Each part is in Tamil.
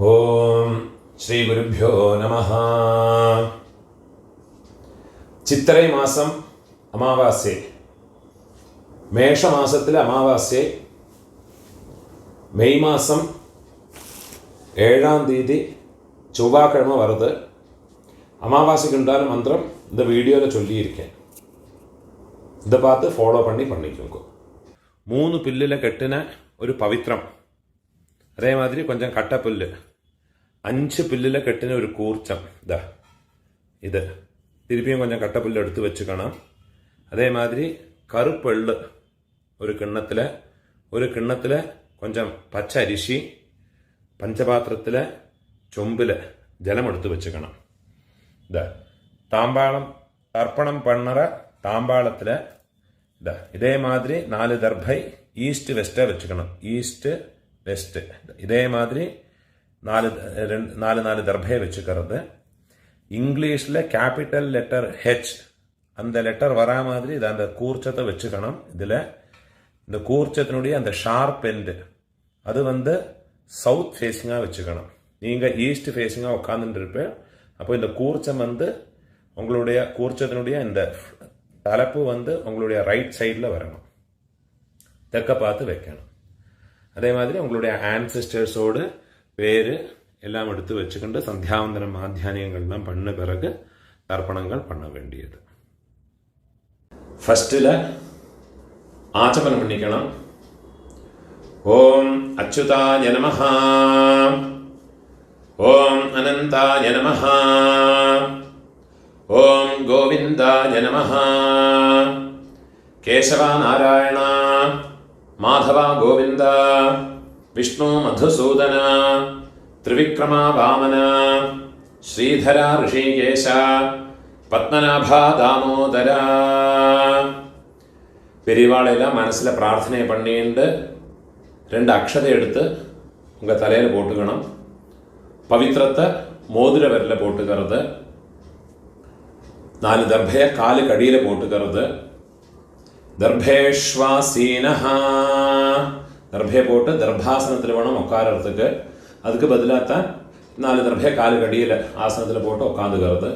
ഓം ശ്രീ ഗുരുഭ്യോ നമഃ. ചിത്തിരൈ മാസം അമാവാസ്യ, മേഷമാസത്തിലെ അമാവാസ്യ മെയ് മാസം 7-ാം തീയതി ചൊവ്വാക്കിഴമ വരുത്. அமாவாசைக்குண்டான மந்திரம் இந்த வீடியோவில் சொல்லியிருக்கேன். இதை பார்த்து ஃபாலோ பண்ணிக்கோங்க. 3 புல்லில் கட்டின ஒரு பவித்திரம், அதே மாதிரி கொஞ்சம் கட்டை புல்லு, 5 புல்லில் கட்டின ஒரு கூர்ச்சம், இது திருப்பியும் கொஞ்சம் கட்டை புல்லு எடுத்து வச்சுக்கணும். அதே மாதிரி கருப்பெள்ளு ஒரு கிண்ணத்தில் கொஞ்சம் பச்சை அரிசி, பஞ்சபாத்திரத்தில் சொம்பில் ஜலம் எடுத்து வச்சுக்கணும். தாம்பாளம் தர்ப்பணம் பண்ணுற தாம்பாளத்தில் இதே மாதிரி 4 தர்பை ஈஸ்ட் வெஸ்ட்டை வச்சுக்கணும். ஈஸ்ட் வெஸ்ட் இதே மாதிரி 4 தர்பையை வச்சுக்கிறது. இங்கிலீஷில் கேபிட்டல் லெட்டர் ஹெச், அந்த லெட்டர் வரா மாதிரி இதை அந்த கூர்ச்சத்தை வச்சுக்கணும். இதில் இந்த கூர்ச்சத்தினுடைய அந்த ஷார்ப் எண்டு அது சவுத் ஃபேஸிங்காக வச்சுக்கணும். நீங்கள் ஈஸ்ட் ஃபேஸிங்காக உட்காந்துட்டு இருப்பேன். அப்போ இந்த கூர்ச்சம் உங்களுடைய கூர்ச்சத்தினுடைய இந்த தலைப்பு உங்களுடைய ரைட் சைடில் வரணும், தெற்க பார்த்து வைக்கணும். அதே மாதிரி உங்களுடைய ஆன்சிஸ்டர்ஸோடு பேர் எல்லாம் எடுத்து வச்சுக்கிண்டு சந்தியாவந்தனம் மாத்தியானியங்கள்லாம் பண்ண பிறகு தர்ப்பணங்கள் பண்ண வேண்டியது. ஃபர்ஸ்டில் ஆச்சமனம் பண்ணிக்கணும். ஓம் அச்சுதாய நமஹ, ஓம் அனந்தாய நமஹ, ஓம் கோவிந்தாய நமஹ, கேசவா நாராயண மாதவா கோவிந்த, விஷ்ணு மதுசூதன, திரிவிக்ரமா வாமன, ஸ்ரீதரா ரிஷிகேஷ, பத்மநாபா தாமோதர. பெரியவாளெல்லாம் மனசில் பிரார்த்தனை பண்ணிட்டு 2 அக்ஷதை எடுத்து உங்கள் தலையில் போட்டுக்கணும். பவித்திரத்தை மோதிர விரலில் போட்டுக்கிறது. 4 தர்பையை காலுக்கு அடியில் போட்டுக்கிறது. தர்பேஷ்வாசீனஹா, தர்பையை போட்டு தர்பாசனத்தில் வேணும் உட்காரத்துக்கு. அதுக்கு பதிலாகத்தான் 4 தர்பையை காலுக்கு அடியில் ஆசனத்தில் போட்டு உட்காந்துக்கிறது.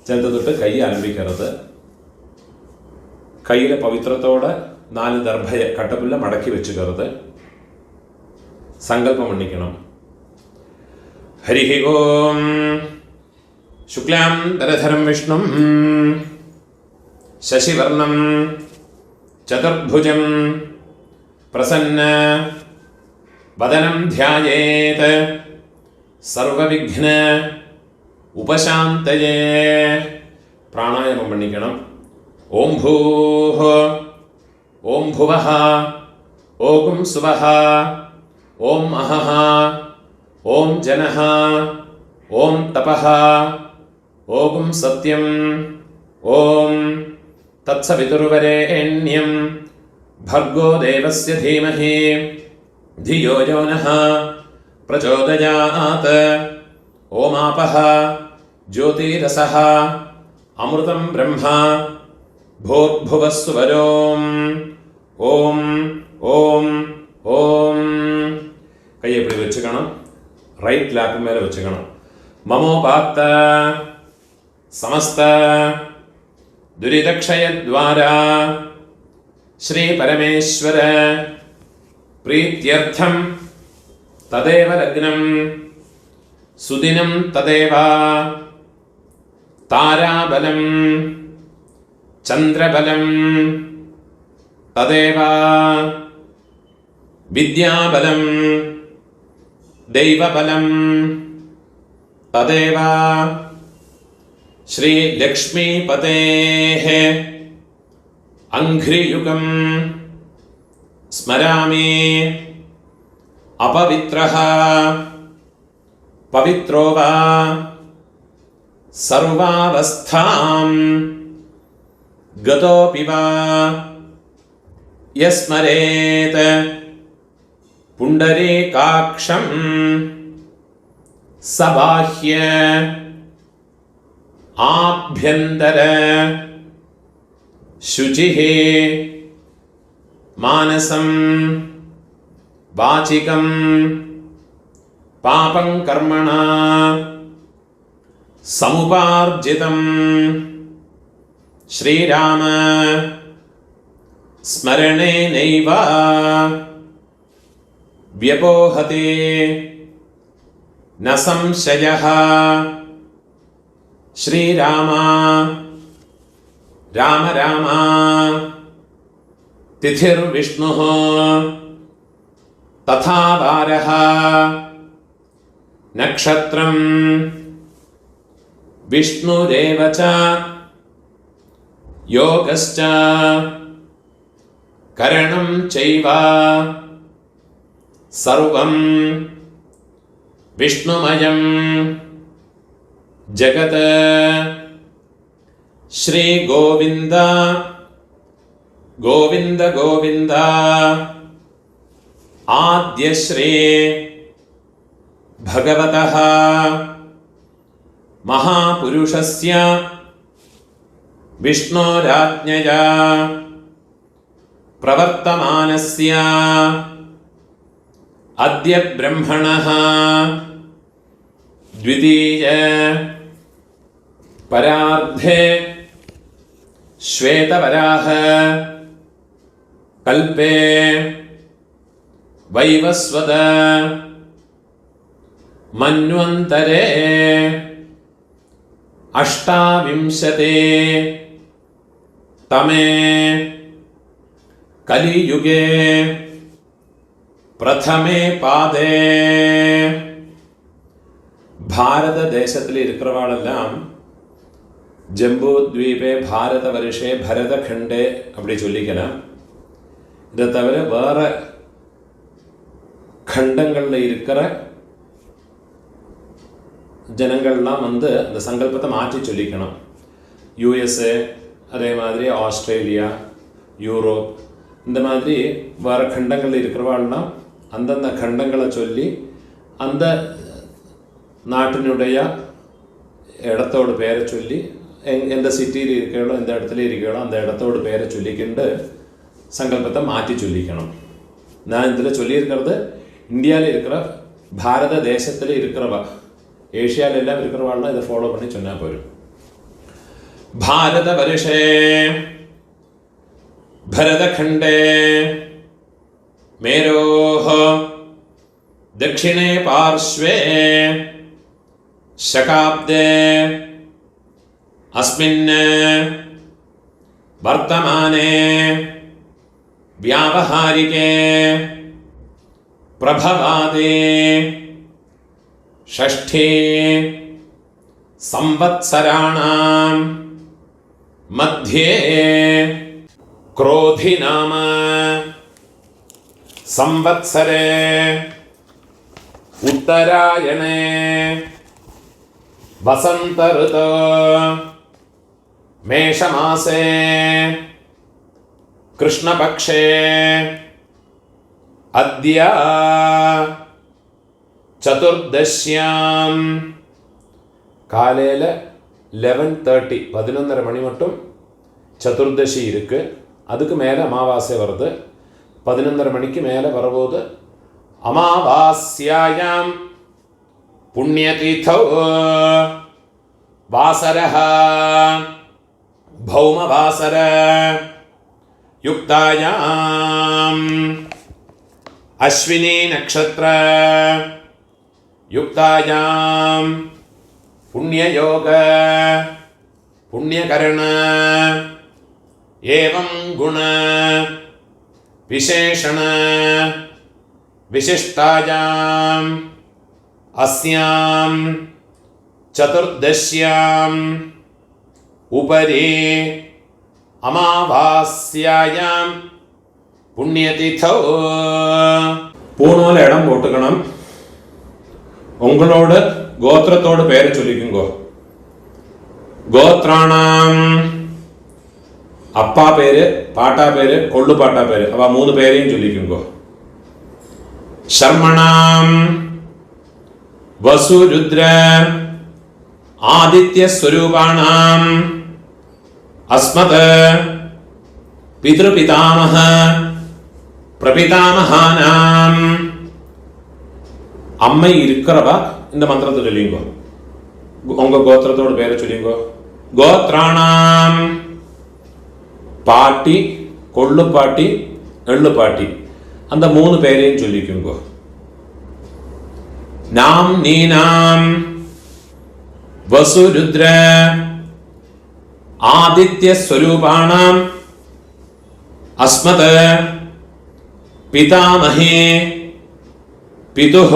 சேர்த்து தொட்டு கையை அலம்பிக்கிறது. கையில் பவித்திரத்தோட 4 தர்பையை கட்டப்புள்ள மடக்கி வச்சுக்கிறது. சங்கல்பம் பண்ணிக்கணும். ஹரிஹி ஓம் சுக்லாம் தரதரம் விஷ்ணும் சசிவர்ணம் சதுர்புஜம் பிரசன்ன வதனம் தியாயேத் சர்வவிக்ன உபசாந்தயே. பிராணாயாமம் பண்ணிக்கணும். ஓம் பூஹ, ஓம் புவஹ, ஓம் சுவஹ, ஓம் அஹஹ, ஓம் ஜனஹ, ஓம் தபஹ, ஓம் சத்யம், ஓம் தத்சவிதுர்வரேண்யம் भर्गो देवस्य धीमहि धियो यो नः प्रचोदयात्. ओमापः ज्योतिरसः अमृतं ब्रह्म भूर्भुवः सुवरोम्. ஓம் ஓம் ஓம். கையை இப்படி வச்சுக்கணும். ரைட் லேப் மேலே வச்சுக்கணும். மமோபாத்த சமஸ்த துரிதக்ஷயத்வாரா ஸ்ரீ பரமேஸ்வர பிரீத்யர்த்தம் ததேவ லக்னம் சுதினம் ததேவ தாராபலம் சந்திரபலம் ததேவ வித்யாபலம் தெய்வபலம் ததேவ ஸ்ரீ லக்ஷ்மீபதேஹ அங்க்ரியுகம் ஸ்மராமி. அபவித்ரஹ பவித்ரோ வா சர்வாவஸ்தாம் கதோபி வா யஸ்மரேத் புண்டரீகாக்ஷம் சபாஹ்ய ஆப்யந்தர शुचिः मानसं वाचिकं पापं कर्मणा समुपार्जितं श्रीराम स्मरणेनैव व्यपोहते न संशयः। श्रीराम राम राम तिथिर्विष्णुः तथा वारः नक्षत्रं विष्णुरेव च योगश्च करणं चैव सर्वं विष्णुमयं जगत्। श्री गोविंद गोविंद गोविंद आद्य श्री भगवतः महापुरुषस्य विष्णोराज्ञया प्रवर्तमानस्य अद्य ब्रह्मणः द्वितीय परार्धे श्वेतवराह कल्पे वैवस्वत मन्वन्तरे अष्टाविंशते तमे कलियुगे प्रथमे पादे भारत தேசத்தில் இருக்கிறவாளெல்லாம் ஜம்பு த்வீபே பாரத வருஷே பரதகண்டே அப்படி சொல்லிக்கலாம். இதை தவிர வேற கண்டங்களில் இருக்கிற ஜனங்கள்லாம் அந்த சங்கல்பத்தை மாற்றி சொல்லிக்கணும். யூஎஸ்ஏ, அதே மாதிரி ஆஸ்திரேலியா, யூரோப், இந்த மாதிரி வேறு கண்டங்களில் இருக்கிறவாள்லாம் அந்தந்த கண்டங்களை சொல்லி அந்த நாட்டினுடைய இடத்தோட பேரை சொல்லி எந்த சிட்டியில் இருக்கிறோ எந்த இடத்துல இருக்கிறோ அந்த இடத்தோட பேரை சொல்லிக்கிண்டு சங்கல்பத்தை மாற்றி சொல்லிக்கணும். நான் இதில் சொல்லியிருக்கிறது இந்தியாவில் இருக்கிற பாரத தேசத்தில் இருக்கிறவா, ஏஷியாவில் எல்லாம் இருக்கிறவாள்லாம் இதை ஃபாலோ பண்ணி சொன்னால் போயிடும். பாரத வருஷே भरतखंडे मेरोः दक्षिणे पार्श्वे शकाब्दे अस्मिन् वर्तमाने व्यावहारिके प्रभवादे षष्ठे संवत्सराणां मध्ये क्रोधि नाम संवत्सरे उत्तरायणे वसंत ऋतु मेषमासे कृष्णपक्षे अद्य चतुर्दश्यां காலையில் 11:30 11:30 மணி மட்டும் சதுர்தசி இருக்கு. அதுக்கு மேலே அமாவாசை வருது. 11:30 மணிக்கு மேலே வரும்போது அமாவாஸ்யாயாம் புண்ணியதீர்த்தோ வாசரஹ பௌமவாசர யுக்தாயாம் அஸ்வினி நக்ஷத்ர யுக்தாயாம் पुण्ययोग पुण्यकरण एवं गुण विशेषण विशिष्टायां अस्यां चतुर्दश्यां उपरि अमावास्यायां पुण्यतिथौ பூணூல இடம் போட்டுக்கணும். உங்களோட கோத்திரத்தோட பேரை சொல்லிக்குங்கோ. கோத்ராணாம் அப்பா பேரு, பாட்டா பேரு, கொள்ளு பாட்டா பேரு, அவ 3 பேரையும் சொல்லிக்குங்கோ. சர்மணாம் வசு ருத்ர ஆதித்ய ஸ்வரூபாணாம் அஸ்மத் பித்ருபிதாமஹ பிரபிதாமஹானாம் அம்மை இருக்கிறவா இந்த மந்திரத்தை சொல்லிங்கோ. உங்க கோத்திரத்தோட பேரை சொல்லிங்கோ. கோத்ராணாம், பாட்டி, கொள்ளு பாட்டி, எள்ளு பாட்டி, அந்த 3 பேரையும் சொல்லிக்குங்கோ. நாம் நீனாம் வசுருத்ர ஆதித்ய ஸ்வரூபாணாம் அஸ்மத் பிதாமஹே பிதுஹ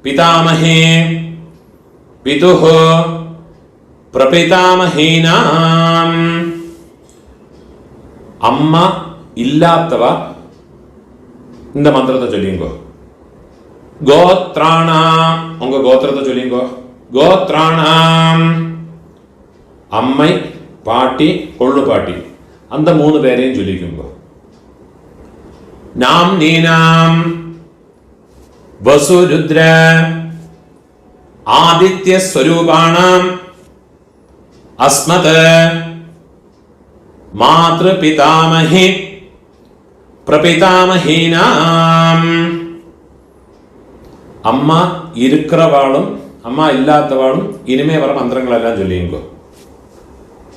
பிதாமஹே பிதுஹ பிரபிதாமஹீனாம். அம்மா இல்லாதவா இந்த மந்திரத்தை சொல்லிங்கோ. கோத்ராணாம், உங்க கோத்திரத்தை சொல்லிங்கோ. கோத்ராணாம், அம்மை, பாட்டி, கொள்ளு பாட்டி, அந்த 3 பேரையும் சொல்லிக்குங்கோ. நாம் நீனாம் வசுருத்ர ஆதித்ய ஸ்வரூபாணாம் அஸ்மத் மாத்ரு பிதாமஹி பிரபிதாமஹீனாம். அம்மா இருக்கிறவாளும் அம்மா இல்லாதவாளும் இனிமே வர மந்திரங்களெல்லாம் சொல்லியுங்கோ.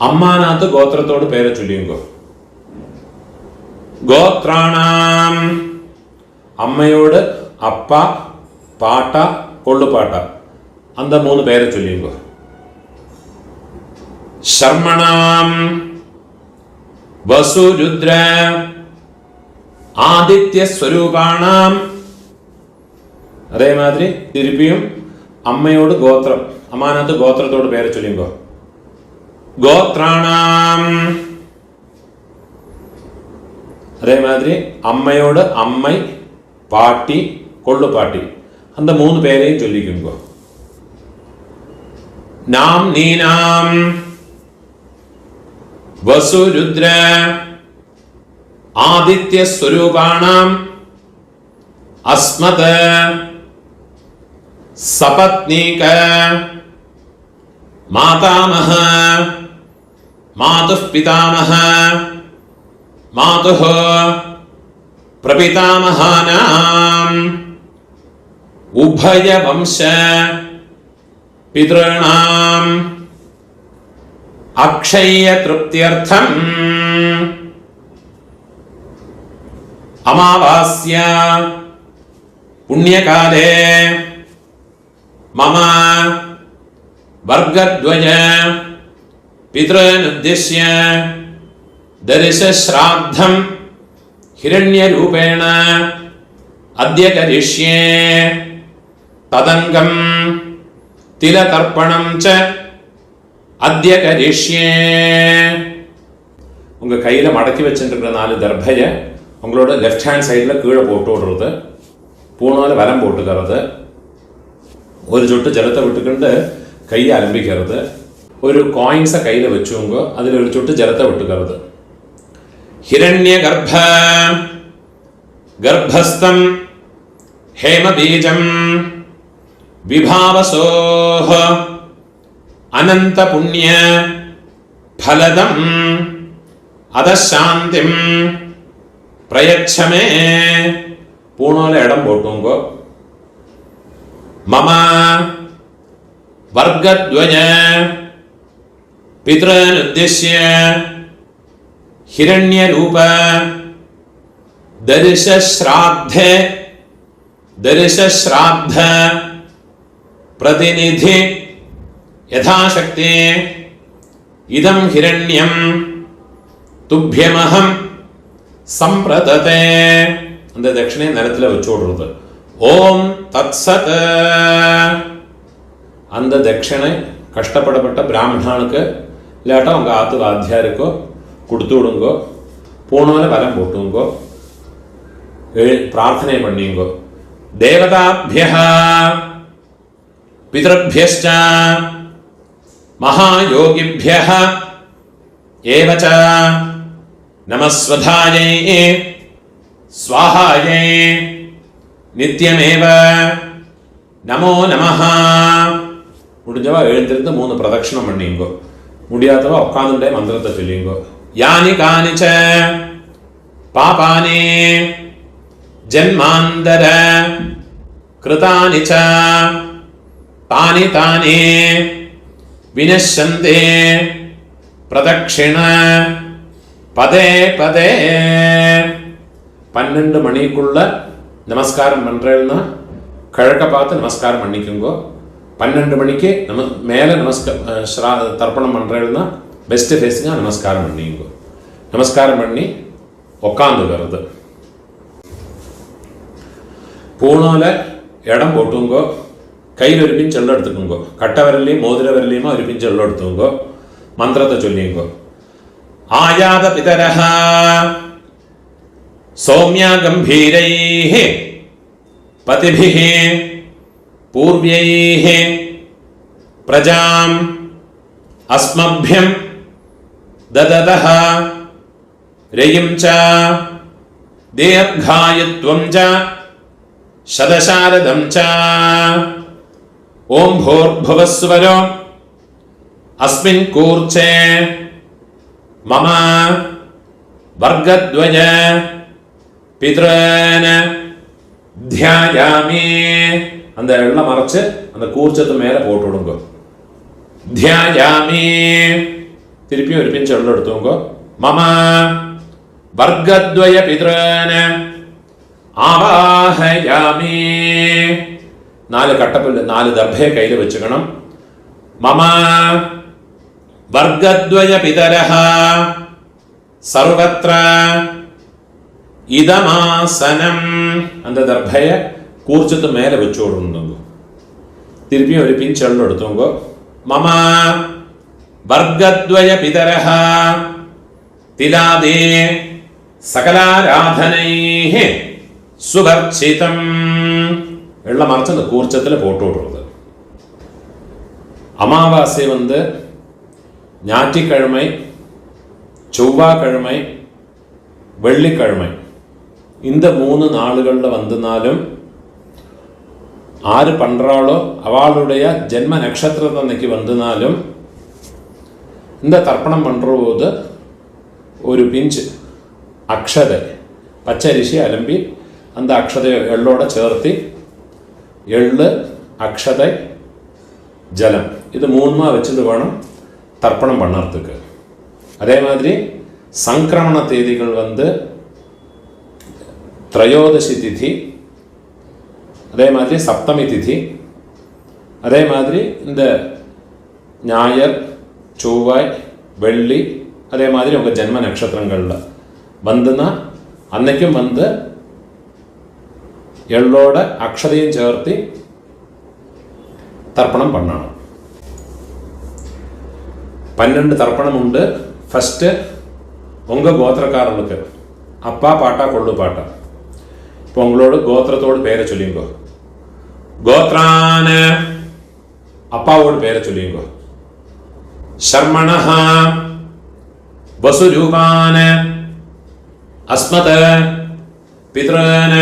அம்மாநாத்து கோத்திரத்தோடு பேரை சொல்லியுங்கோ. கோத்ராணாம், அம்மையோடு அப்பா, பாட்டா, கொள்ளு பாட்டா, அந்த 3 பேரை சொல்லியுங்கோ. சர்மணாம் வசுருத்ர ஆதித்ய ஸ்வரூபாணாம். அதே மாதிரி திருப்பியும் அம்மையோடு கோத்திரம், அம்மாநாத்து கோத்திரத்தோடு பேரை சொல்லிங்கோ. கோத்ராணாம், அதே மாதிரி அம்மையோடு அம்மை, பாட்டி, கொள்ளு பாட்டி, அந்த 3 பேரையும் சொல்லிக்குங்கோ. நாம் நீனாம் வசுருத்ர ஆதித்ய ஸ்வரூபாணாம் அஸ்மத் சபத்னீக மாதாமஹ மாதுः பிதாமஹ மாதுः பிரபிதாமஹானாம் உபய வம்ச பித்ருணாம் அக்ஷய திருப்தியர்த்தம் அமாவாஸ்யா புண்ணியகாலே மம வர்கத்வய பித்ருனுத்திஷ்ய தரிசஸ்ராத்தம் ஹிரண்யரூபேண அத்ய கரிஷ்யே ததங்கம் திலதர்ப்பணம் ச அத்ய கரிஷ்யே. உங்க கையில மடக்கி வச்சுருக்கிற 4 தர்பைய உங்களோட லெஃப்ட் ஹேண்ட் சைடில் கீழே போட்டு விடுறது, பூனால வலம் போட்டுக்கிறது, ஒரு சொட்டு ஜலத்தை விட்டுக்கிண்டு கையை அலம்பிக்கிறது, ஒரு காயின்ஸை கையில் வச்சுங்க, அதில் ஒரு சொட்டு ஜலத்தை விட்டுக்கிறது. ஹிரண்ய கர்ப்பஸ்தம் ஹேமபீஜம் விபாவசோஹ அனந்த புண்ணிய ஃபலதம் அதசாந்திம் பிரயச்சமே. பூனால இடம் போட்டுங்கோ. மம வர்கத்வய பித்ருனுத்திஷ்ய ஹிரண்யரூப தரிசஸ்ராத்த பிரதிநிதி யதாசக்தி இதம் ஹிரண்யம் துப்யமஹம் சம்பிரததே. அந்த தட்சிணை நிலத்தில் வச்சு விடுறது. ஓம் தத்சத். அந்த தட்சிணை கஷ்டப்படப்பட்ட பிராமணனுக்கு இல்லாட்டா உங்கள் ஆத்து வாத்தியாருக்கோ கொடுத்து விடுங்கோ. பூனால வலம் போட்டுங்கோ, பிரார்த்தனை பண்ணிங்கோ. தேவதாபியः பிதృभ्यश्च மகாயோகிभ्यः ஏவ ச நமஸ்வதாயை ஸ்வாஹாயை நித்யமேவ நமோ நமஹ. முடிஞ்சவா எழுந்திருந்து 3 பிரதட்சணம் பண்ணிங்கோ. முடியாதவா உட்காந்துட்டே மந்திரத்தை சொல்லிங்கோ. யானி கானிச்ச பாபானி ஜன்மாந்தர कृतानि च तानि तानि विनश्यन्ते प्रदक्षिण पदे पदे 12 மணிக்குள்ள நமஸ்காரம் பண்றேன்னா கிழக்க பார்த்து நமஸ்காரம் பண்ணிக்குங்கோ. 12 மணிக்கு மேலே தர்ப்பணம் பண்றேன்னா பெஸ்ட் ஃபேஸிங்காக நமஸ்காரம் பண்ணிங்கோ. நமஸ்காரம் பண்ணி உக்காந்துக்கிறது. பூணால இடம் போட்டுங்கோ. கையில் ஒரு பிஞ்சு எல்லாம் எடுத்துக்கோங்கோ. கட்ட விரலையும் மோதிர விரலையுமா ஒரு பிஞ்சு எல்லாம் எடுத்துங்கோ. மந்திரத்தை சொல்லிங்கோ. ஆயாத பிதரஹ சௌமியா கம்பீரைஹ பதிபிஹ பூர்வ்யைஹ பிரஜாம் அஸ்மப்யம் தததஹ ரயம் ச தீர்காயத்வம் ச சதசாரதம் ச ஓம் பூர்புவஸ்வரோ அஸ்மின் கூர்ச்சே மம வர்க்கத்வய பித்ரேன தியாயாமி. அந்த எல்லாம் மறைச்சு அந்த கூர்ச்சத்து மேலே போட்டு விடுங்க. தியாயாமி. திருப்பியும் ஒரு பிஞ்சு எல்லாம் எடுத்துங்க. மம வர்க்கத்வய பித்ரேன ஆவாஹயாமி. 4 கட்டப்புல் 4 தர்பையை கையில் வச்சுக்கணும். மம வர்க்கத்வய பிதரஹ சர்வத்ர இதமாசனம். அந்த தர்பைய கூர்ச்சத்து மேலே வச்சு விடுங்க. திருப்பியும் ஒரு பிஞ்சு எல்லாம் எடுத்துங்க. மம வர்க்கத்வய பிதரஹ திலாதே சகலாராதனைஹ சுவர்ச்சிதம். எல்லாம் மறைச்சு அந்த கூர்ச்சத்தில் போட்டு விடுறது. அமாவாசை ஞாயிற்றுக்கிழமை, செவ்வாய்க்கிழமை, வெள்ளிக்கிழமை இந்த 3 நாளுகளில் வந்தனாலும் ஆறு பண்றாளோ அவளுடைய ஜென்ம நட்சத்திரம் அன்னைக்கு வந்தனாலும் இந்த தர்ப்பணம் பண்ணுற போது ஒரு பிஞ்சு அக்ஷதை பச்சரிசி அலம்பி அந்த அக்ஷதை எள்ளோட சேர்த்து எள்ளு அக்ஷதை ஜலம் இது 3 வச்சுட்டு வேணும் தர்ப்பணம் பண்ணுறதுக்கு. அதே மாதிரி சங்கிரமண தேதிகள் திரையோதசி திதி, அதே மாதிரி சப்தமி திதி, அதே மாதிரி இந்த ஞாயிறு, செவ்வாய், வெள்ளி, அதே மாதிரி உங்கள் ஜென்ம நட்சத்திரங்களில் வந்துன்னா அன்னைக்கும் எள்ளோட அக்ஷதையும் சேர்த்து தர்ப்பணம் பண்ணணும். 12 தர்ப்பணம் உண்டு. ஃபஸ்ட்டு உங்கள் கோத்திரக்காரனுக்கு அப்பா பாட்டா கொள்ளு பாட்டா. இப்போ உங்களோட கோத்திரத்தோடு பேரை சொல்லிங்கோ. கோத்ரான அப்பாவோட பேரை சொல்லிங்கோ. சர்மணஹ வசுரூபான அஸ்மத பித்ரன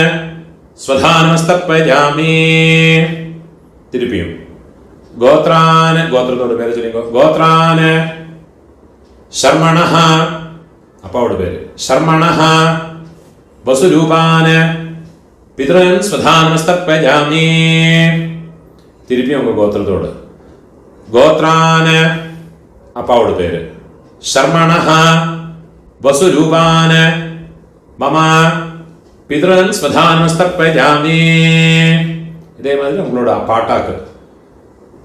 ஸ்வதானமஸ்தப்பயாமி. திருப்பியும் கோத்ரான கோத்திரத்தோட பேரை சொல்லிங்கோ. கோத்ரான சர்மணஹ அப்பாவோட பேரு சர்மணஹ வசுரூபான பித்ரன் ஸ்வதானமஸ்தப்பயாமி. திருப்பியும் உங்க கோத்திரத்தோடு கோத்ரான அப்பாவோட பேரு சர்மணஹ வசுரூபான மம பித்ரன் ஸ்வதானமஸ்தப்பயாமி. இதே மாதிரி உங்களோட பாட்டாக்கு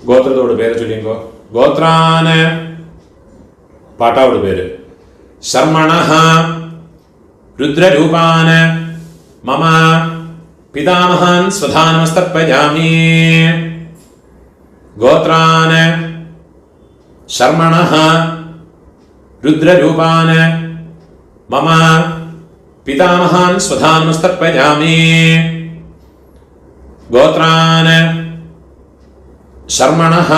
கோத்திரத்தோட பேரை சொல்லிங்கோ. கோத்ரான பாட்டாவோட பேரு சர்மணஹ ருத்ரரூபான மம பிதாமஹான் ஸ்வதானமஸ்தப்பயாமி. கோத்ரான சர்மணஹ ருத்ரரூபான மம பிதாமஹான் ஸ்வதானமஸ்தப்பயாமி. கோத்ரான சர்மணஹ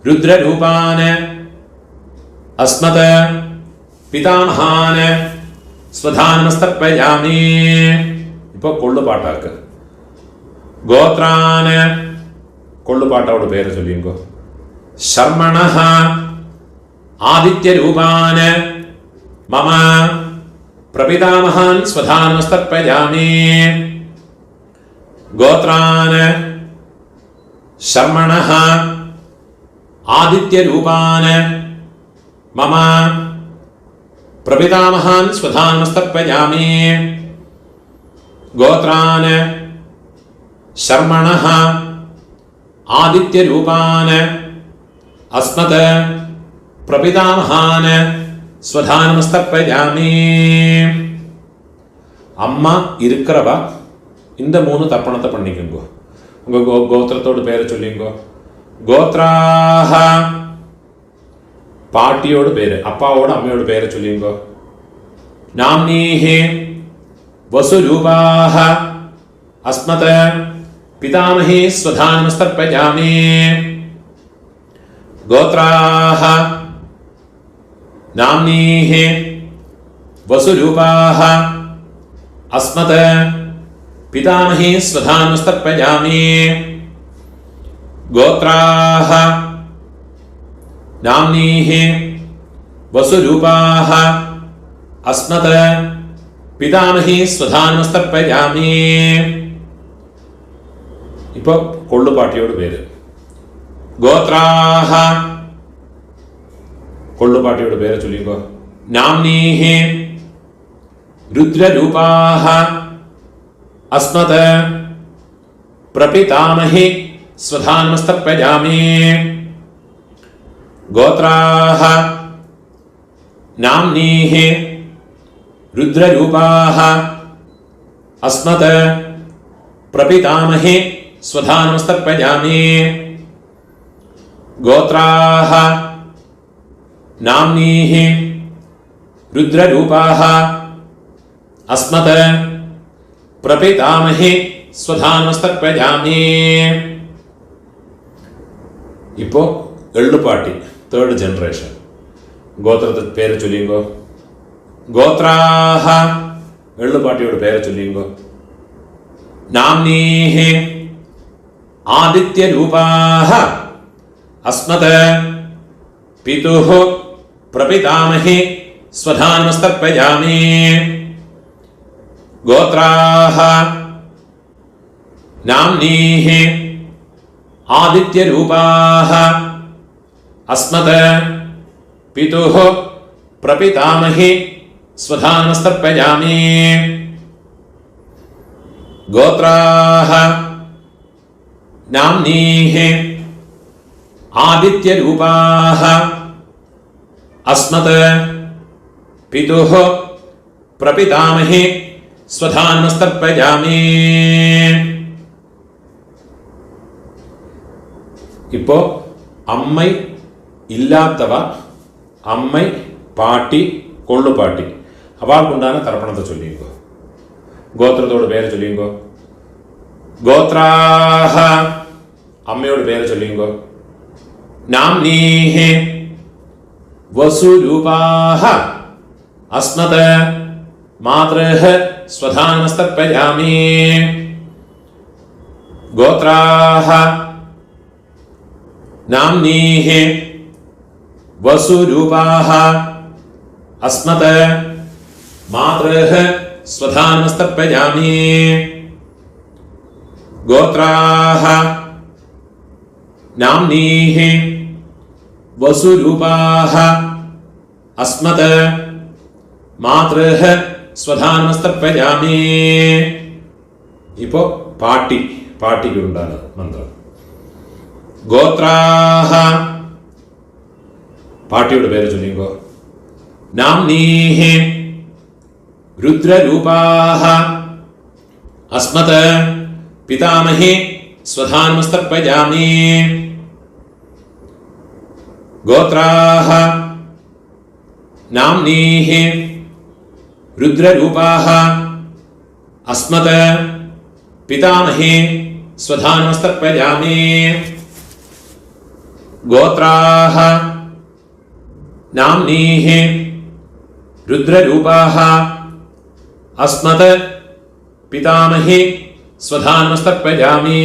ருத்ரரூபான அஸ்மத பிதாமஹான ஸ்வதானமஸ்தப்பயாமி. இப்போ கொள்ளு பாட்டாக்கு கோத்ரான கொள்ளு பாட்டாவோட பேரை சொல்லிங்கோ. சர்மணஹ ஆதித்யரூபான மம பிரபிதாமஹான் ஸ்வதானமஸ்தப்பயாமி. ഗോത്രാൻ ശർമ്മണഃ ആദിത്യരൂപാൻ മമ പ്രപിതാമഹാൻ സ്വധാനമസ്തർപ്പയാമി. ഗോത്രാൻ ശർമ്മണഃ ആദിത്യരൂപാൻ അസ്മത് പ്രപിതാമഹാൻ സ്വധാനമസ്തർപ്പയാമി. அம்மா இருக்கிறவா இந்த 3 தர்ப்பணத்தை பண்ணிக்கோங்க. உங்க கோத்திரத்தோட பேரை சொல்லிங்கோ. கோத்ராஹ பாட்டியோட பேரு, அப்பாவோட அம்மையோட பேரை சொல்லிங்கோ. நாம்னீஹி வசுரூபாஹ அஸ்மத் பிதாமஹி ஸ்வதானமஸ்தர்ப்பயாமி. கோத்ராஹ நாம்னீஹி வசுரூபாஹ அஸ்மத் பிதாமஹி ஸ்வதானமஸ்தர்ப்பயாமி. கோத்ராஹ நாம்னீஹி வசுரூபாஹ அஸ்மத் பிதாமஹி ஸ்வதானமஸ்தர்ப்பயாமி. இப்போ கொள்ளுப்பாட்டியோட பேரு. கோத்ராஹ கொள்ளுப்பாட்டியோட பேரை சொல்லிக்கோ. நாம்னீஹி ருத்ரரூபாஹ அஸ்மத் பிரபிதாமஹி ஸ்வதானமஸ்தர்ப்பயாமி. கோத்ராஹ நாம்னீஹி ருத்ரரூபாஹ அஸ்மத் பிரபிதாமஹி ஸ்வதானமஸ்தர்ப்பயாமி. கோத்ராஹ நாம்னீஹி ருத்ரரூபாஹ அஸ்மத் பிரபிதாமஹி ஸ்வதானமஸ்தர்ப்பயாமி. இப்போ எள்ளுப்பாட்டி தேர்ட் ஜெனரேஷன். கோத்திரத்து பேரை சொல்லிங்கோ. கோத்ராஹ எள்ளுப்பாட்டியோட பேரை சொல்லிங்கோ. நாம்னீஹி ஆதித்யரூபாஹ அஸ்மத் பிதுஹ பிரபிதாமஹி ஸ்வதானமஸ்தர்ப்பயாமி. கோத்ராஹ நாம்னீஹி ஆதித்யரூபாஹ அஸ்மத் பிதுஹ பிரபிதாமஹி ஸ்வதானமஸ்தர்ப்பயாமி. கோத்ராஹ நாம்னீஹி ஆதித்யரூபாஹ அஸ்மத் பிதுஹ பிரபிதாமஹி ஸ்வதானமஸ்தர்ப்பயாமி. இப்போ அம்மை இல்லாதவ, அம்மை பாட்டி கொள்ளுப்பாட்டி அவளுக்கு உண்டான தர்ப்பணத்தை சொல்லிங்கோ. கோத்திரத்தோட பேரை சொல்லிங்கோ. கோத்ராஹ அம்மையோட பேரை சொல்லிங்கோ. நாம்னீஹி வசுரூபாஹ அஸ்மத் மாத்ருஹ ஸ்வதானமஸ்தர்ப்பயாமி. கோத்ராஹ நாம்னீஹி வசுரூபாஹ அஸ்மத் மாத்ருஹ ஸ்வதானமஸ்தர்ப்பயாமி. கோத்ராஹ நாம்னீஹி வசுரூபாஹ அஸ்மத் மாத்ருஹ ஸ்வதானமஸ்தர்ப்பயாமி. இப்போ பாட்டிக்கு உண்டான மந்திரம். கோத்ராஹ பாட்டியோட பேரை சொல்லிங்கோ. நாம்னீஹி ருத்ரரூபாஹ அஸ்மத் பிதாமஹி ஸ்வதானமஸ்தர்ப்பயாமி. கோத்ராஹ நாம்னீஹி ருத்ரரூபாஹ அஸ்மத் பிதாமஹி ஸ்வதானமஸ்தர்ப்பயாமி. கோத்ராஹ நாம்னீஹி ருத்ரரூபாஹ அஸ்மத் பிதாமஹி ஸ்வதானமஸ்தர்ப்பயாமி.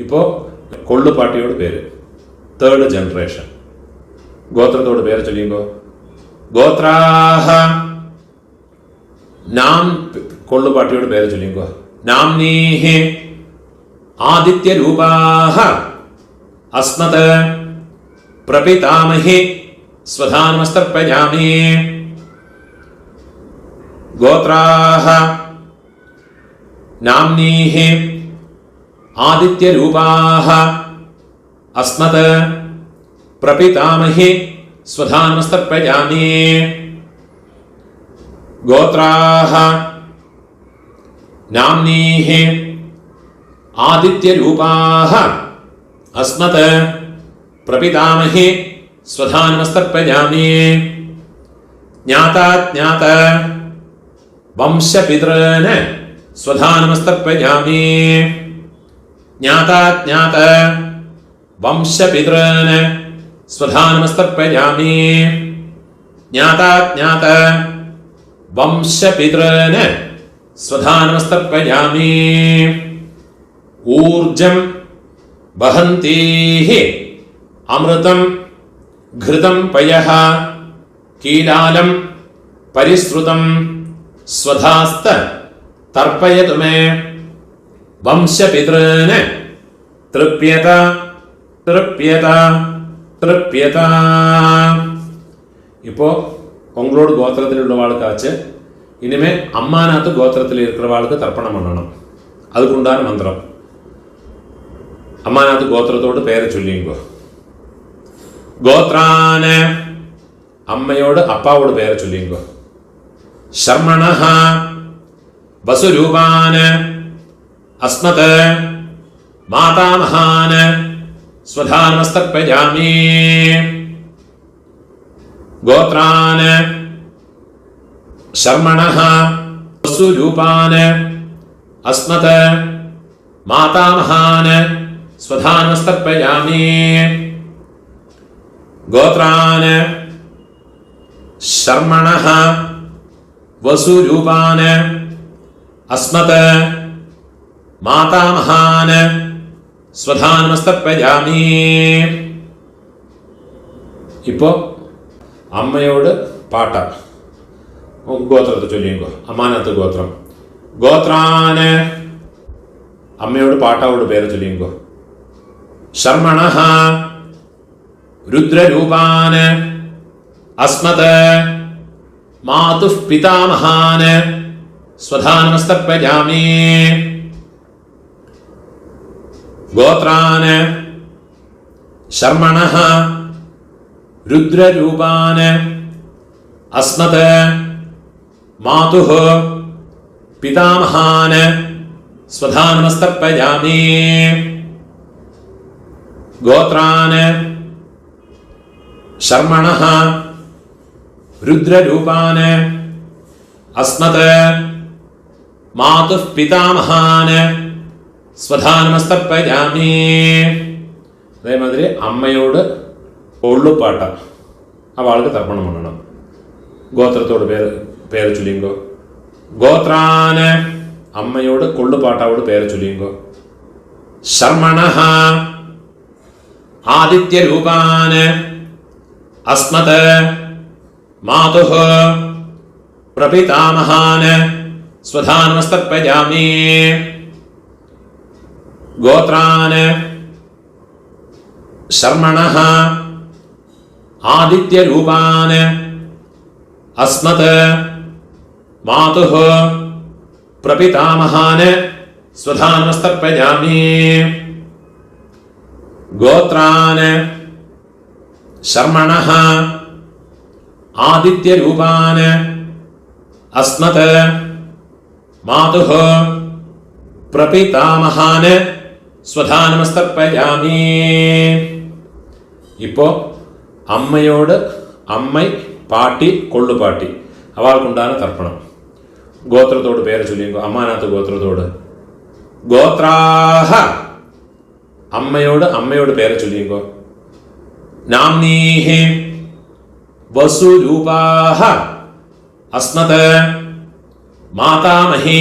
இப்போ கொள்ளுப்பாட்டியோட பேரு தேர்ட் ஜெனரேஷன். கோத்திரத்தோட பேரை சொல்லிங்கோ. கோத்ராஹ நாம் கொள்ளுப்பாட்டியோட பேரை சொல்லிங்கோ. नाम्नीः आदित्यरूपाः अस्मत् प्रपितामही स्वधानमस्तर्पयामि। गोत्राः नाम्नीः आदित्यरूपाः अस्मत् प्रपितामही स्वधानमस्तर्पयामि। गोत्राः नाम्नीः आदित्यरूपाः अस्मत् प्रपितामही स्वधानमस्तर्पयामि। ज्ञाता ज्ञात वंशपितॄन् स्वधानमस्तर्पयामि। ज्ञाता ज्ञात वंशपितॄन् स्वधानमस्तर्पयामि। ज्ञाता ज्ञात वंशपितॄन् स्वधानमस्तर्पयामि। ऊर्जं वहन्तीः अमृतं घृतं पयः कीलालं परिश्रुतं स्वधास्त तर्पयतु मे। वंशपितॄन् तृप्यत तृप्यत तृप्यत। இப்போ உங்களோட கோத்திரத்தில் உள்ளவாளுக்காச்சு இனிமே அம்மாநாத்து கோத்திரத்தில் இருக்கிறவாளுக்கு தர்ப்பணம் பண்ணணும். அதுக்குண்டான மந்திரம். அம்மாநாத்து கோத்திரத்தோடு பேரை சொல்லிங்கோ. கோத்ரான அம்மையோடு அப்பாவோட பேரை சொல்லிங்கோ. சர்மணஹ வசுரூபான அஸ்மத் மாதாமகான ஸ்வதானமஸ்தர்ப்பயாமி. गोत्रान शर्मणः वसुरूपान् अस्मत् मातामहान् स्वधानमस्तर्पयामि. गोत्रान् शर्मणः वसुरूपान् अस्मत् मातामहान् स्वधानमस्तर्पयामि. இப்போ അമ്മയോട് പാട്ട ഗോത്രത്തെ ചൊല്ലിക്കോ. അമ്മാനത്ത് ഗോത്രം. ഗോത്രാന് അമ്മയോട് പാട്ടാവോട് പേര് ചൊല്ലിക്കോ. ശർമണഃ രുദ്രരൂപാന് അസ്മത് മാതുഃ പിതാമഹാന് സ്വധാനമസ്തർപ്പയാമി. ഗോത്രാന് ശർമണഃ രുദ്രരൂപാന് അസ്മത് മാതുഃ പിതാമഹാന് സ്വധാനമസ്തർപ്പയാമി. ഗോത്രാന് ശർമണഃ രുദ്രരൂപാന് അസ്മത് മാതുഃ പിതാമഹാന് സ്വധാനമസ്തർപ്പയാമി. അതേമാതിരി അമ്മയോട് ഒള്ളുപാട്ട അവൾക്ക് തർപ്പണം பண்ணணும். ഗോത്രത്തോട് പേര് ചൊല്ലിങ്കോ. ഗോത്രാന് അമ്മയോട് കൊള്ളുപാട്ടാവോട് പേര് ചൊല്ലിങ്കോ. ശർമണഃ ആദിത്യരൂപാന് അസ്മത് മാതുഃ പ്രപിതാമഹാന് സ്വധാനമസ്തർപ്പയാമി. ഗോത്രാന് ശർമണഃ ആദിത്യരൂപാന് അസ്മത് മാതുഃ പ്രപിതാമഹാന് സ്വധാനമസ്തർപ്പയാമി. ഗോത്രാന് ശർമണഃ ആദിത്യരൂപാന് അസ്മത് മാതുഃ പ്രപിതാമഹാന് സ്വധാനമസ്തർപ്പയാമി. ഇപ്പോൾ അമ്മയോട് അമ്മൈ പാട്ടി കൊള്ളുപാട്ടി അവൾക്കുണ്ടാണ് തർപ്പണം. ഗോത്രത്തോട് പേര് ചൊല്ലിങ്കോ. അമ്മാനാത്ത് ഗോത്രത്തോട്. ഗോത്രാഹ അമ്മയോട് പേര് ചൊല്ലിങ്കോ. നാംനീഹി വസുരൂപാഹ അസ്മത് മാതാമഹി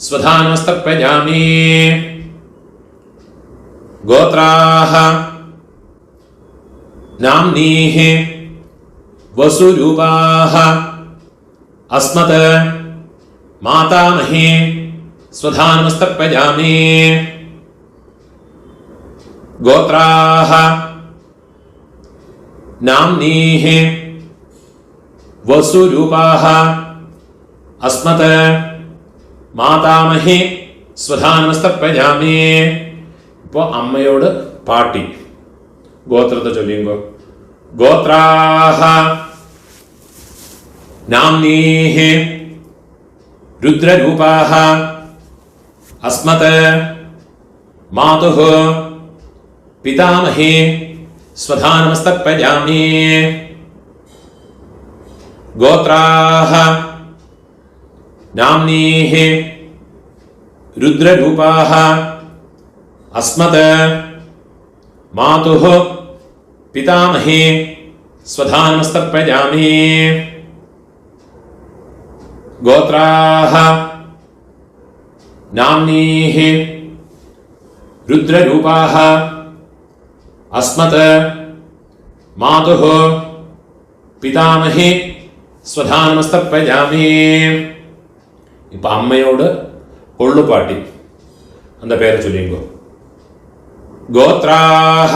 സ്വധാനമസ്തർപ്പയാമി. ഗോത്രാഹ നാംനീഃ വസുരൂപാഃ അസ്മത് മാതാമഹി स्वधानमस्तर्पयामि गोत्राः नाम्नीः वसुरूपाः अस्मत् मातामही स्वधानमस्तर्पयामि ഇപ്പോൾ അമ്മയോട് പാട്ടി ഗോത്രത്തെ ചൊല്ലിയുമ്പോ ഗോത്രാഹ നാംനീഃ രുദ്രരൂപാഹ അസ്മത് മാതുഃ പിതാമഹേ സ്വധാനമസ്തർപ്പയാമി ഗോത്രാഹ നാംനീഃ രുദ്രരൂപാഹ अस्मत् मातुः पितामहे स्वधानमस्तर्पयामि गोत्राः नाम्नीः रुद्ररूपाः अस्मत् मातुः पितामहे स्वधानमस्तर्पयामि ഇപ്പൊ അമ്മയോട് കൊള്ളുപാട്ടി அந்த പേര് ചൊല്ലിങ്കോ गोत्राः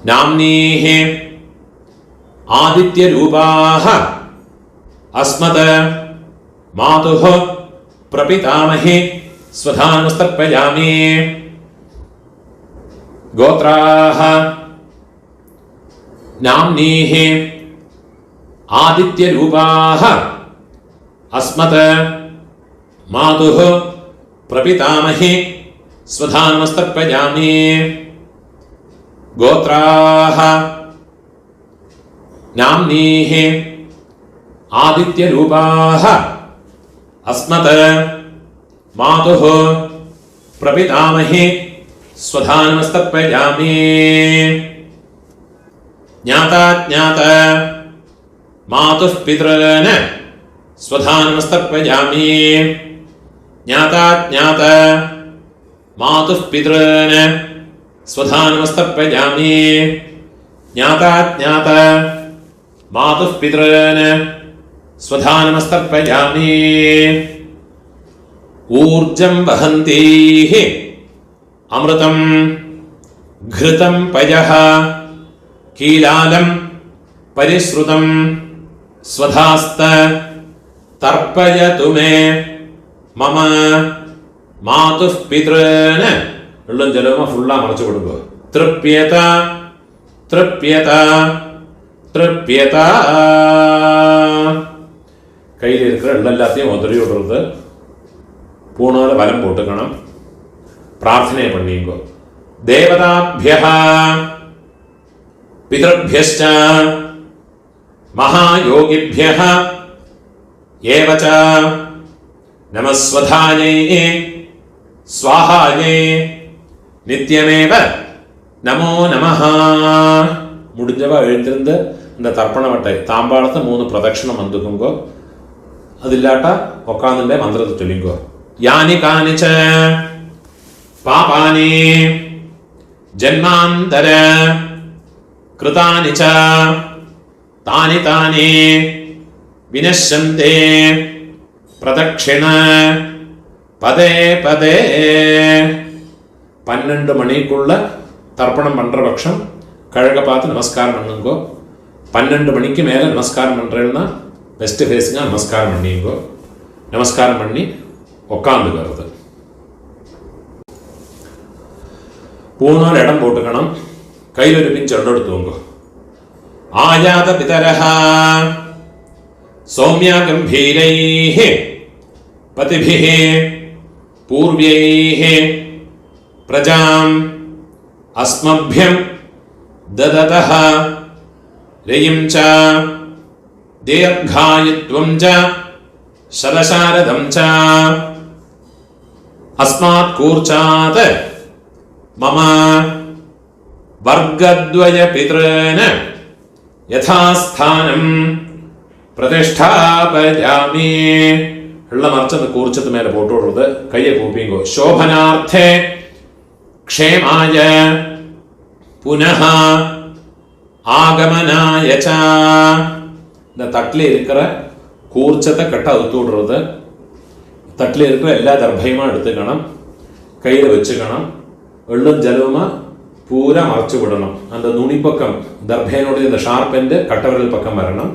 नाम्नीः आदित्यरूपाः अस्मत् मातुः प्रपितामहे स्वधानमस्तर्पयामि गोत्राः नाम्नीः आदित्यरूपाः अस्मत् मातुः प्रपितामहे स्वधानमस्तर्पयामि गोत्राः नाम्नीः आदित्यरूपाः अस्मत् मातुः प्रपितामहे स्वधानमस्तर्पयामि ज्ञाता ज्ञात मातुः पितॄन् स्वधानमस्तर्पयामि ज्ञाता ज्ञात मातुः पितॄन् स्वधानमस्तर्पयामि ज्ञाता ज्ञात मातुः पितॄन् स्वधानमस्तर्पयामि ऊर्जं वहन्तीः अमृतं घृतं पयः कीलालं परिश्रुतं स्वधास्त तर्पयतु मे मम मातुः पितॄन् വെള്ളം ജലമോ ഫുള്ളാ മറച്ചു കൊടുക്കുക തൃപ്യത തൃപ്യത തൃപ്യത கையில் இருக்கிற எல்லாத்தையும் உதறி விடுறது பூணால வலம் போட்டுக்கணும் பிரார்த்தனை பண்ணிங்கோ தேவதாभ्यः पितृभ्यश्च महायोगिभ्यः एव च नमस्वधायै स्वाहायै नित्यमेव नमो नमः முடிஞ்சவா எழுந்திருந்து இந்த தர்ப்பண வட்டை தாம்பாளத்தை 3 பிரதட்சணம் வந்துக்குங்கோ അതില്ലാട്ട ഒക്കാന്നിന്റെ മന്ത്രത്തെ ചൊല്ലിക്കോ യാനി കാനിച്ച പാപാനി ജന്മാന്തര കൃതാനി ച താനി താനി വിനശ്യന്തെ പ്രദക്ഷിണ പദേ പദേ 12 மணிக்குள்ள தர்ப்பணம் பண்ற பட்சம் கழக பார்த்து நமஸ்காரம் பண்ணுங்கோ 12 மணிக்கு மேல நமஸ்காரம் பண்றேன்னா வெஸ்ட் ஃபேஸிங்காக நமஸ்காரம் பண்ணிங்கோ நமஸ்காரம் பண்ணி உக்காந்துக்கிறது பூணால் இடம் போட்டுக்கணும் கையில் ஒரு பிஞ்சு இடம் எடுத்துவோங்க ஆயாத பிதரஹ சௌமியா கம்பீரைः பதிபிः பூர்வைः பிரஜாம் அஸ்மभ्यं ददतः रयिं च दीर्घायुत्वं च शरशारदं च अस्मात् कूर्चात् मम वर्गद्वय पितॄन् यथास्थानं प्रतिष्ठापयामि ഉള്ള മറിച്ച് അത് കൂർച്ചത്ത് മേലെ പോട്ടുള്ളത് കയ്യെ കൂപ്പിങ്കോ ശോഭനാർത്ഥേ ക്ഷേമായ പുനഃ ஆகமனாய ச இந்த தட்டில் இருக்கிற கூர்ச்சத்தை கட்ட அவுத்து விடுறது தட்டில் இருக்கிற எல்லா தர்பையுமா எடுத்துக்கணும், கையில் வச்சுக்கணும், எள்ளும் ஜலவுமா பூரா மறைச்சு விடணும். அந்த நுனிப்பக்கம் தர்பையினுடைய இந்த ஷார்ப் எண்டு கட்டவரல் பக்கம் வரணும்.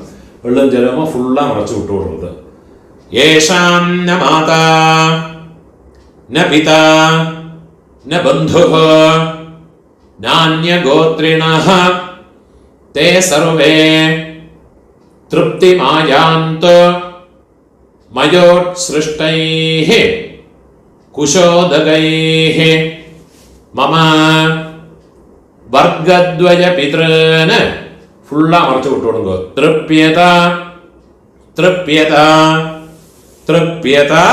எள்ளும் ஜலவுமா ஃபுல்லாக மறைச்சு விட்டு விடுறது. ஏஷாம் ந மாதா ந பிதா ந பந்துः நான்ய கோத்ரிணः தே சர்வே திருப்திமாயாந்தோ மயோத்ஸ்ருஷ்டைः குஷோதகைः மம வர்க்கத்வய பித்ருன ஃபுல்லா மறைச்சு விட்டு விடுங்க. திருப்யதா திருப்யதா திருப்யதா.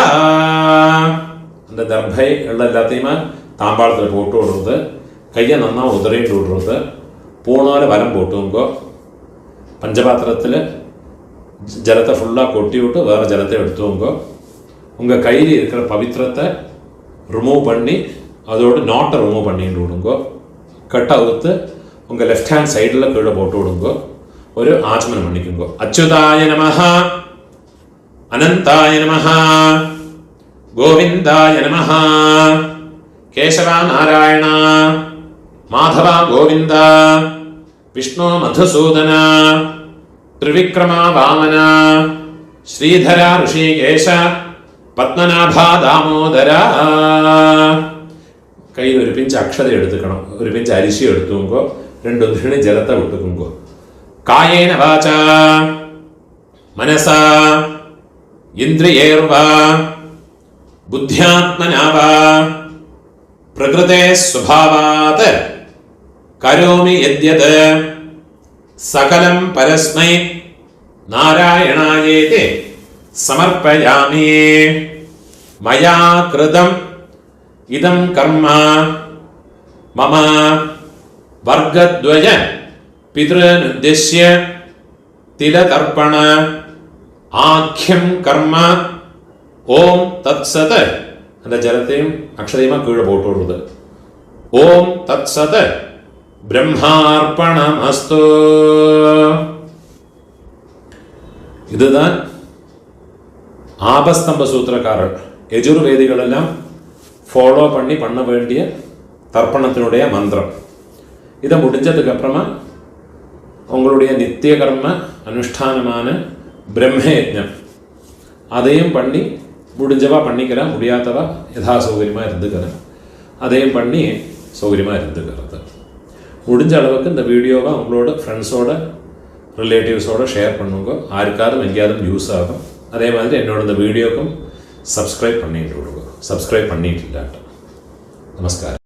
அந்த தர்பை எல்லாத்தையுமே தாம்பாளத்தில் போட்டு விடுறது, கையை நன்னா உதறிட்டு விடுறது, பூணால் வலம் போட்டுங்கோ. பஞ்சபாத்திரத்தில் ஜலத்தை ஃபுல்லாக கொட்டி விட்டு வேறு ஜலத்தை எடுத்துவோங்க. உங்கள் கையில் இருக்கிற பவித்திரத்தை ரிமூவ் பண்ணி அதோட நாட்டை ரிமூவ் பண்ணிட்டு விடுங்கோ. கட்டை அவுத்து உங்கள் லெஃப்ட் ஹேண்ட் சைடில் கீழே போட்டு விடுங்கோ. ஒரு ஆச்சமனம் பண்ணிக்குங்கோ. அச்சுதாய நமஹ, அனந்தாய நமஹ, கோவிந்தாய நமஹ, கேசவா நாராயண, மாதவா கோவிந்த, விஷ்ணு மதுசூதன, ത്രിവിക്രമാ വാമന, ശ്രീധര ഋഷികേശ, പത്മനാഭ ദാമോദര. കയ്യിൽ ഒരു പിഞ്ച് അക്ഷത എടുത്തുക്കണം, ഒരു പിഞ്ച് അരിശി എടുത്തുങ്കോ. 2 ഉദ്ധിണി ജലത്തെ വിട്ടുക്കുങ്കോ. കായേന വാച മനസാ ഇന്ദ്രിയേർവാ ബുദ്ധ്യാത്മനാവാ പ്രകൃതേ സ്വഭാവാത് കരോമി യദ്യത് സകലം പരസ്മൈ നാരായണായേതി സമർപ്പയാമി. മയാ കൃതം ഇദം കർമ്മ മമ വർഗദ്വയ പിതൃനുദ്ദിശ്യ തിലതർപ്പണ ആഖ്യം കർമ്മ. ഓം തത്സത്. அந்த ஜலத்தையும் அக்ஷதையுமா கீழே போட்டு விடுறது. ஓம் தத்சத் பிரம்மார்ப்பணமஸ்து. இதுதான் ஆபஸ்தம்ப சூத்திரக்காரர் யஜுர்வேதிகள் எல்லாம் ஃபாலோ பண்ண வேண்டிய தர்ப்பணத்தினுடைய மந்திரம். இதை முடிஞ்சதுக்கு அப்புறமா உங்களுடைய நித்திய கர்ம அனுஷ்டானமான பிரம்மயஜம் அதையும் பண்ணி முடிஞ்சவா பண்ணிக்கிறா, முடியாதவா யதா சௌகரியமாக இருந்துக்கிறேன், அதையும் பண்ணி சௌகரியமாக இருந்துக்கிறது. முடிஞ்ச அளவுக்கு இந்த வீடியோவை உங்களோட ஃப்ரெண்ட்ஸோட ரிலேட்டிவ்ஸோடு ஷேர் பண்ணுங்க. யாருக்காரும் எங்கேயாவது யூஸ் ஆகும். அதே மாதிரி என்னோட இந்த வீடியோக்கும் சப்ஸ்கிரைப் பண்ணிட்டு விடுங்க. சப்ஸ்கிரைப் பண்ணிட்டு இல்லாட்ட. நமஸ்காரம்.